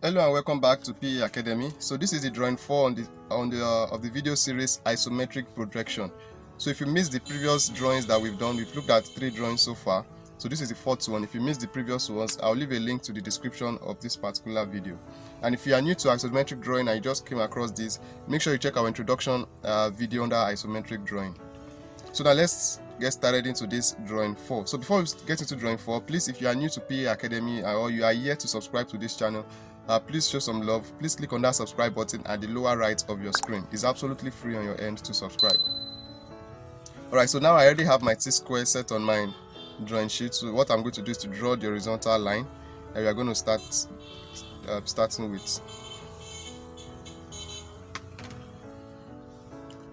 Hello and welcome back to PE Academy. So this is the drawing 4 on the video series Isometric projection. So if you missed the previous drawings that we've done, we've looked at 3 drawings so far. So this is the 4th one. If you missed the previous ones, I'll leave a link to the description of this particular video. And if you are new to isometric drawing and you just came across this, make sure you check our introduction video under isometric drawing. So now let's get started into this drawing 4. So before we get into drawing 4, please, if you are new to PA Academy or you are yet to subscribe to this channel, please show some love. Please click on that subscribe button at the lower right of your screen. It's absolutely free on your end to subscribe. Alright, so now I already have my T-square set on my drawing sheet. So what I'm going to do is to draw the horizontal line, and we are going to start starting with.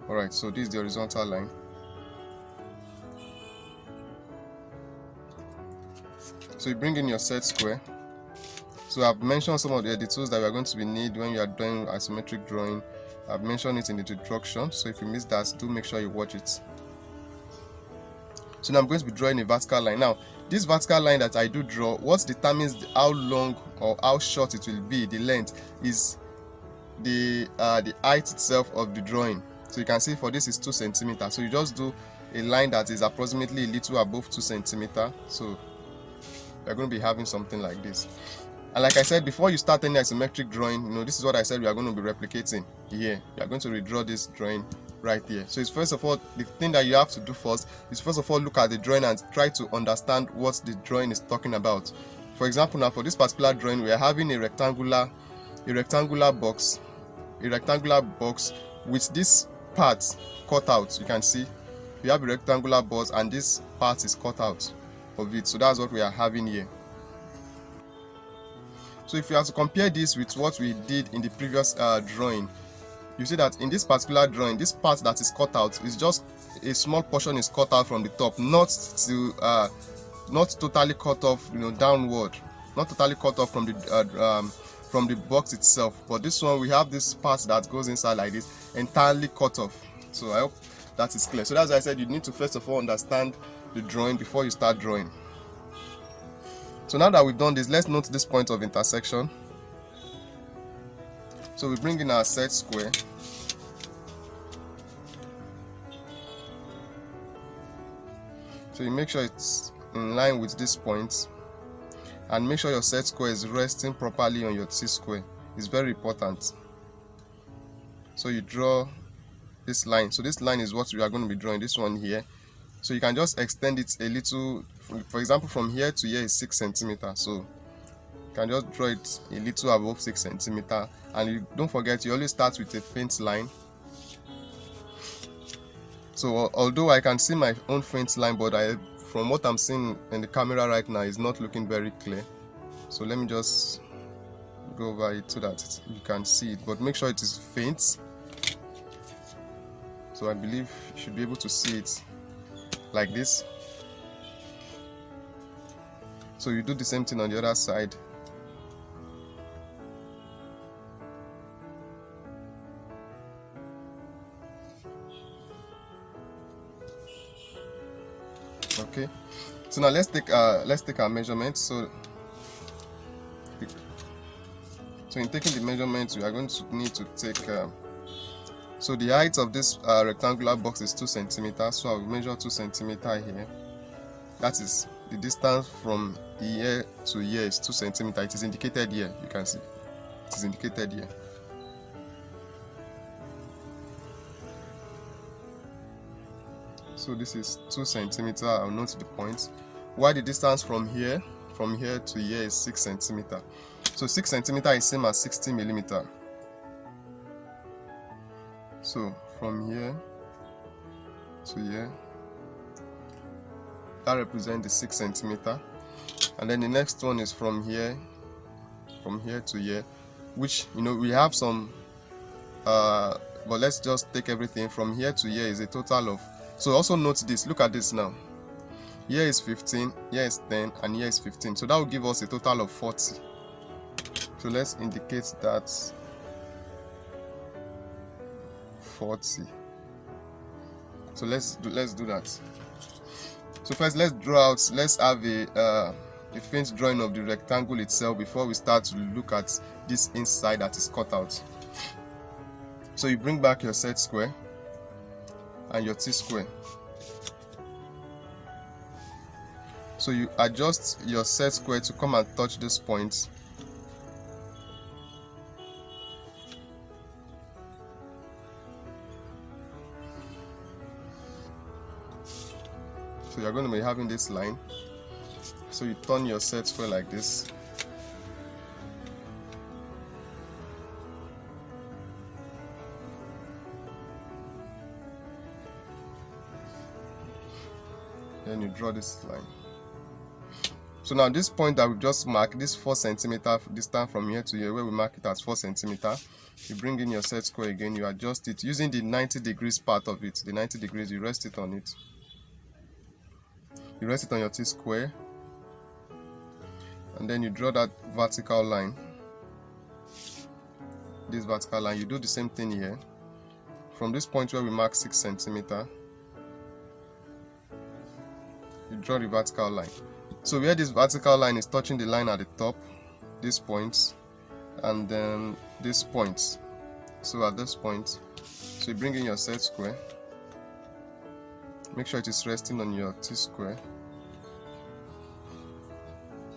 Alright, so this is the horizontal line. So you bring in your set square. So I've mentioned some of the tools that we are going to need when you are doing isometric drawing. I've mentioned it in the introduction, so if you missed that, do make sure you watch it. So now I'm going to be drawing a vertical line. Now, this vertical line that I do draw, what determines how long or how short it will be, the length, is the height itself of the drawing. So you can see for this is 2 centimeters. So you just do a line that is approximately a little above 2 centimeters. So we're going to be having something like this. And like I said, before you start any isometric drawing, this is what I said we are going to be replicating here. You are going to redraw this drawing right here. So it's first of all, the thing that you have to do first is first of all look at the drawing and try to understand what the drawing is talking about. For example, now for this particular drawing, we are having a rectangular box with this part cut out. You can see we have a rectangular box and this part is cut out of it. So that's what we are having here. So if you have to compare this with what we did in the previous drawing, you see that in this particular drawing, this part that is cut out is just a small portion is cut out from the top, not totally cut off, downward, not totally cut off from the box itself. But this one, we have this part that goes inside like this, entirely cut off. So I hope that is clear. So that's why I said you need to first of all understand the drawing before you start drawing. So now that we've done this, let's note this point of intersection. So we bring in our set square. So you make sure it's in line with this point, and make sure your set square is resting properly on your T-square. It's very important. So you draw this line. So this line is what we are going to be drawing, this one here. So you can just extend it a little. For example, from here to here is 6 centimeters. So you can just draw it a little above 6 centimeters. And don't forget, you always start with a faint line. So although I can see my own faint line, but from what I'm seeing in the camera right now, is not looking very clear. So let me just go over it so that you can see it. But make sure it is faint. So I believe you should be able to see it like this. So you do the same thing on the other side. Okay, so now let's take our measurements. So in taking the measurements, we are going to need to take so the height of this rectangular box is 2 centimeters. So I will measure 2 centimeters here. That is the distance from here to here is 2 centimeters. It is indicated here. You can see it is indicated here. So this is 2 centimeters. I'll note the points. While the distance from here to here is 6 centimeters. So 6 centimeters is same as 60 millimeters. So from here to here, that represents the 6 centimeters. And then the next one is from here to here, which we have some but let's just take everything from here to here is a total of. So also note this, look at this now. Here is 15, here is 10, and here is 15. So that will give us a total of 40. So let's indicate that 40. So let's do that. So first let's have a faint drawing of the rectangle itself before we start to look at this inside that is cut out. So you bring back your set square and your T-square. So you adjust your set square to come and touch this point. So you're going to be having this line. So you turn your set square like this. Then you draw this line. So now this point that we've just marked, this 4 centimeter distance from here to here, where we mark it as 4 centimeter, you bring in your set square again, you adjust it using the 90 degrees part of it. The 90 degrees, you rest it on it. You rest it on your T-square, and then you draw that vertical line. This vertical line, you do the same thing here. From this point where we mark 6 centimeter, you draw the vertical line. So where this vertical line is touching the line at the top, this point, and then this point. So at this point, so you bring in your set square. Make sure it is resting on your T-square.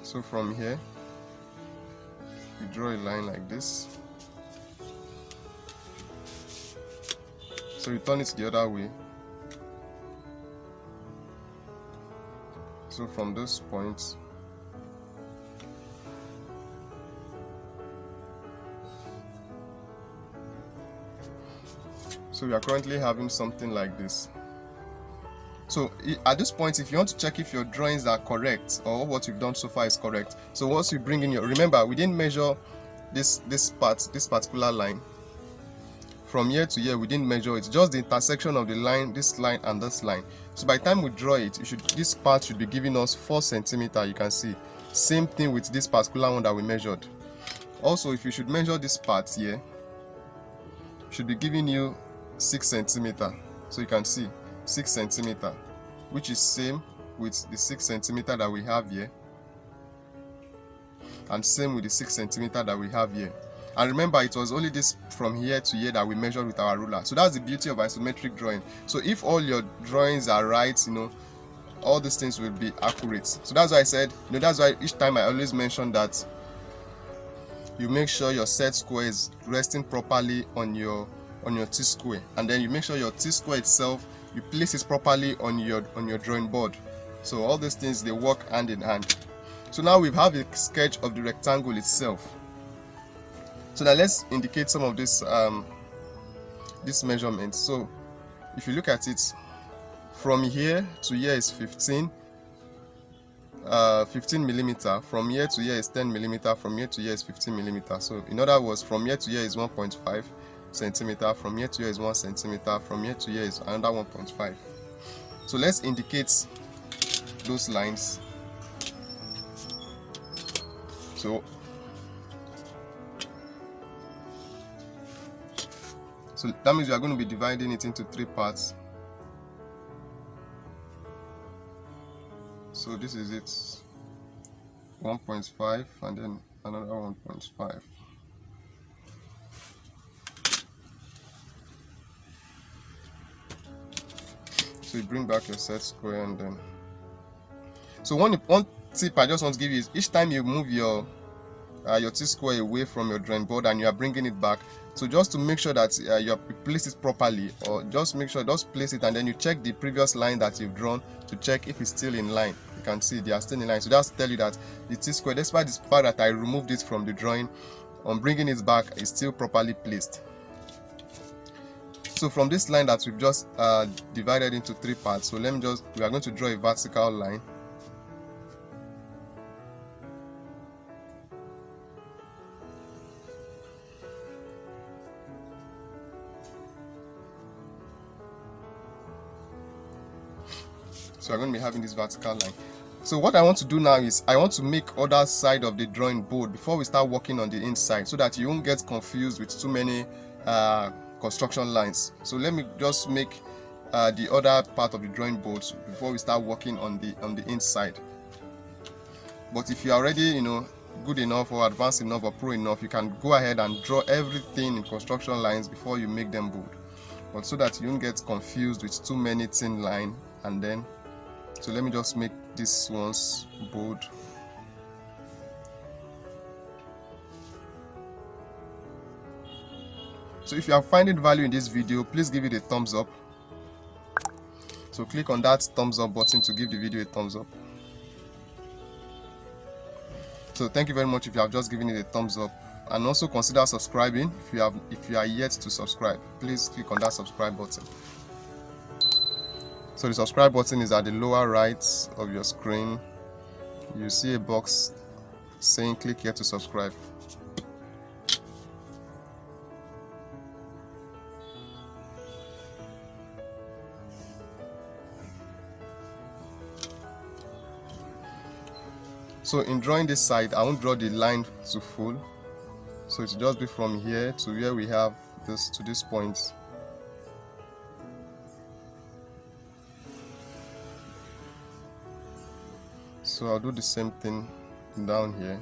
So from here, you draw a line like this. So you turn it the other way. So from this point, so we are currently having something like this. So at this point, if you want to check if your drawings are correct or what you've done so far is correct, so once you bring in your, remember we didn't measure this particular line. From here to here we didn't measure it, just the intersection of the line, this line and this line. So by the time we draw it, this part should be giving us 4 centimeter. You can see same thing with this particular one that we measured. Also, if you should measure this part here, should be giving you 6 centimeter. So you can see 6 centimeter, which is same with the 6 centimeter that we have here, and same with the 6 centimeter that we have here. And remember, it was only this from here to here that we measured with our ruler. So that's the beauty of isometric drawing. So if all your drawings are right, all these things will be accurate. So that's why I said, that's why each time I always mention that you make sure your set square is resting properly on your T-square, and then you make sure your T-square itself, you place it properly on your drawing board. So all these things, they work hand in hand. So now we have a sketch of the rectangle itself. So now let's indicate some of this measurements. So if you look at it, from here to here is 15 millimeter. From here to here is 10 millimeter. From here to here is 15 millimeter. So in other words, from here to here is 1.5 centimeter. From here to here is 1 centimeter. From here to here is another 1.5. So let's indicate those lines. So that means we are going to be dividing it into 3 parts. So this is it, 1.5 and then another 1.5. So you bring back your set square, and then one tip I just want to give you is each time you move your T-square away from your drawing board and you are bringing it back, so just to make sure that you place it properly, or just place it and then you check the previous line that you've drawn to check if it's still in line. You can see they are still in line. So that's to tell you that the T-square, despite the fact that I removed it from the drawing, on bringing it back, is still properly placed. So from this line that we've just divided into 3 parts, so we are going to draw a vertical line. So we're going to be having this vertical line. So what I want to do now is I want to make other side of the drawing board before we start working on the inside, so that you won't get confused with too many construction lines. So let me just make the other part of the drawing board before we start working on the inside. But if you're already, you know, good enough or advanced enough or pro enough, you can go ahead and draw everything in construction lines before you make them bold. But so that you don't get confused with too many thin line, and then, so let me just make these ones bold. So if you are finding value in this video, please give it a thumbs up. So click on that thumbs up button to give the video a thumbs up. So thank you very much if you have just given it a thumbs up, and also consider subscribing if you are yet to subscribe. Please click on that subscribe button. So the subscribe button is at the lower right of your screen. You see a box saying click here to subscribe. So in drawing this side, I won't draw the line to full, so it will just be from here to where we have this, to this point. So I'll do the same thing down here.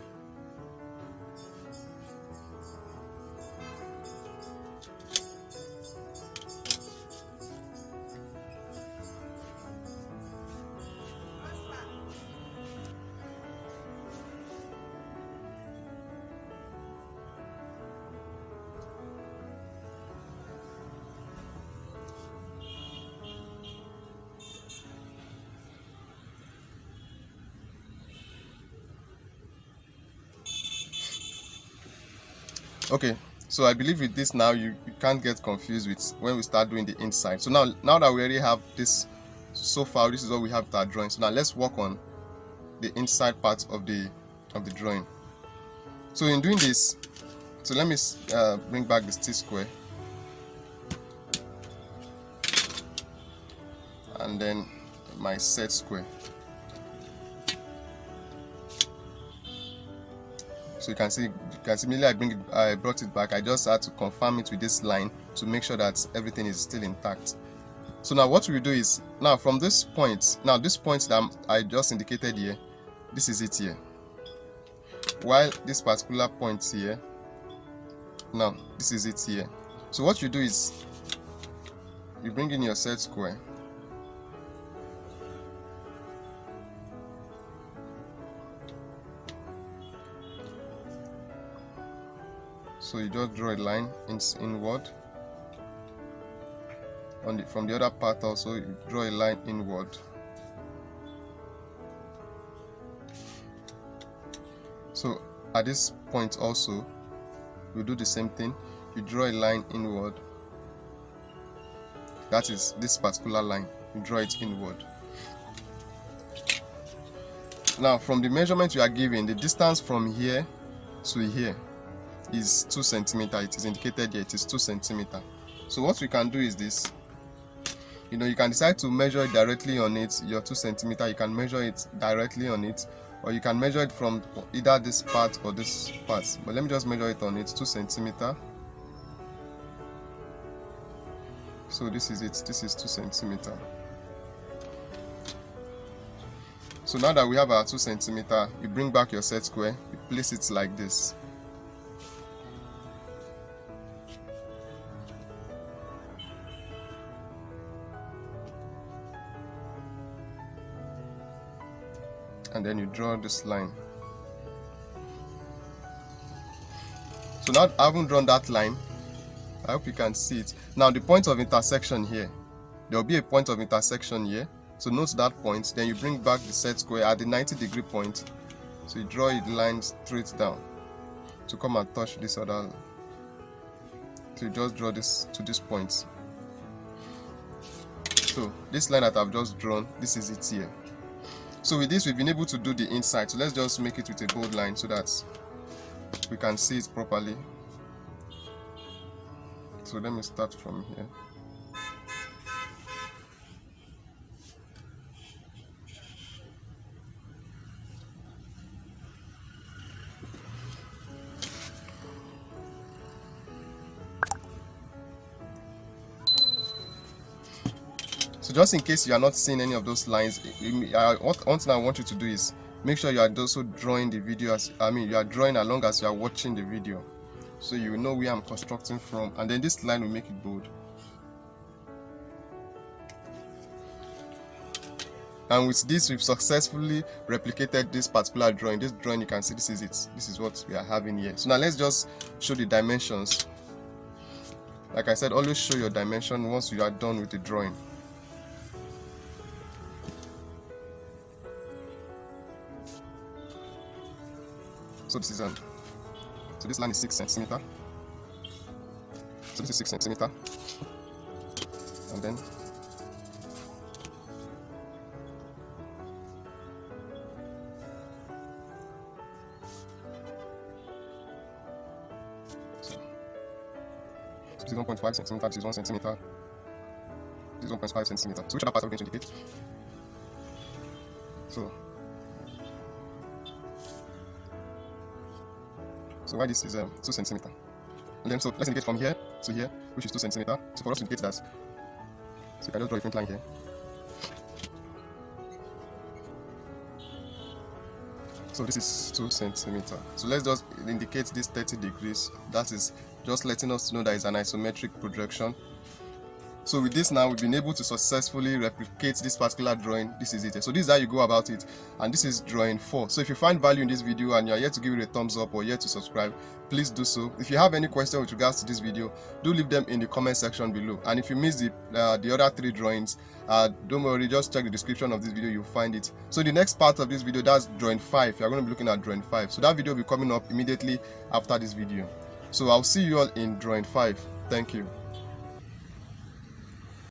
Okay, so I believe with this now you can't get confused with when we start doing the inside. So now that we already have this, so far this is what we have with our drawing. So now let's work on the inside part of the drawing. So in doing this, so let me bring back the T-square, and then my set square. So you can see immediately I brought it back. I just had to confirm it with this line to make sure that everything is still intact. So now what we do is, now from this point, this point that I just indicated here, this is it here. While this particular point here, now this is it here. So what you do is, you bring in your set square. So you just draw a line inward. From the other part also, you draw a line inward. So at this point also, you do the same thing. You draw a line inward. That is this particular line. You draw it inward. Now from the measurement you are given, the distance from here to here is 2 centimeters. It is indicated here, it is 2 centimeters. So what we can do is this. You know, you can decide to measure it directly on it, your 2 centimeters, you can measure it directly on it, or you can measure it from either this part or this part. But let me just measure it on it, 2 centimeters. So this is it, this is 2 centimeters. So now that we have our 2 centimeters, you bring back your set square, you place it like this. And then you draw this line. So now I haven't drawn that line. I hope you can see it. Now the point of intersection here, there will be a point of intersection here. So note that point. Then you bring back the set square at the 90-degree point. So you draw a line straight down to come and touch this other. So you just draw this to this point. So this line that I've just drawn, this is it here. So with this, we've been able to do the inside. So let's just make it with a bold line so that we can see it properly. So let me start from here. So just in case you are not seeing any of those lines, one thing I want you to do is make sure you are also drawing the video you are drawing along as you are watching the video, so you know where I'm constructing from, and then this line will make it bold. And with this, we've successfully replicated this particular drawing. This drawing, you can see this is it. This is what we are having here. So now let's just show the dimensions. Like I said, always show your dimension once you are done with the drawing. So this is so this line is 6 centimeter. So this is 6 centimeter, and then this is 1.5 centimeter, this is 1 centimeter, this is 1.5 centimeter. So which other part are we going to indicate? So why this is 2 centimeter? And then so let's indicate from here to here, which is 2 centimeter. So for us to indicate that, so you can just draw a print line here. So this is 2 centimeter. So let's just indicate this 30 degrees. That is just letting us know that it's an isometric projection. So with this now, we've been able to successfully replicate this particular drawing. This is it. So this is how you go about it, and this is drawing 4. So if you find value in this video and you're yet to give it a thumbs up or yet to subscribe, please do so. If you have any question with regards to this video, do leave them in the comment section below. And if you missed the other 3 drawings, don't worry, just check the description of this video, you'll find it. So the next part of this video, that's drawing 5. You're going to be looking at drawing 5. So that video will be coming up immediately after this video. So I'll see you all in drawing 5. Thank you.